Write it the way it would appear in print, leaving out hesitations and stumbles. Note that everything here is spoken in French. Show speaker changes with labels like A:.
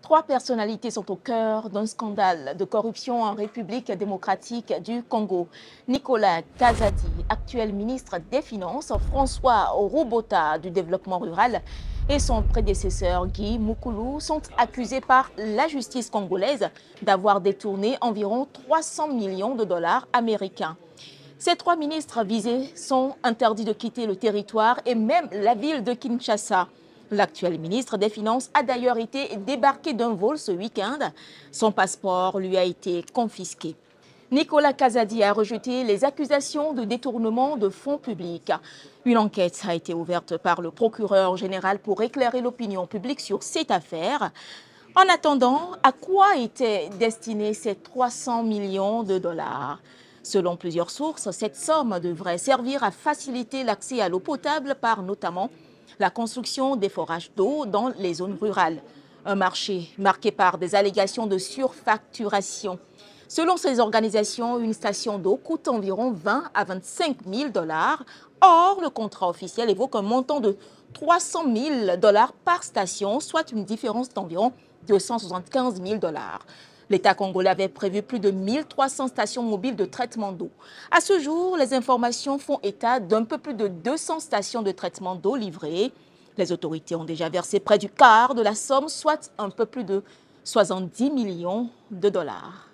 A: Trois personnalités sont au cœur d'un scandale de corruption en République démocratique du Congo. Nicolas Kazadi, actuel ministre des Finances, François Robota du Développement rural et son prédécesseur Guy Mukulu sont accusés par la justice congolaise d'avoir détourné environ 300 millions de dollars américains. Ces trois ministres visés sont interdits de quitter le territoire et même la ville de Kinshasa. L'actuel ministre des Finances a d'ailleurs été débarqué d'un vol ce week-end. Son passeport lui a été confisqué. Nicolas Kazadi a rejeté les accusations de détournement de fonds publics. Une enquête a été ouverte par le procureur général pour éclairer l'opinion publique sur cette affaire. En attendant, à quoi étaient destinés ces 300 millions de dollars? Selon plusieurs sources, cette somme devrait servir à faciliter l'accès à l'eau potable par notamment la construction des forages d'eau dans les zones rurales. Un marché marqué par des allégations de surfacturation. Selon ces organisations, une station d'eau coûte environ 20 à 25 000 dollars. Or, le contrat officiel évoque un montant de 300 000 dollars par station, soit une différence d'environ 275 000 dollars. L'État congolais avait prévu plus de 1300 stations mobiles de traitement d'eau. À ce jour, les informations font état d'un peu plus de 200 stations de traitement d'eau livrées. Les autorités ont déjà versé près du quart de la somme, soit un peu plus de 70 millions de dollars.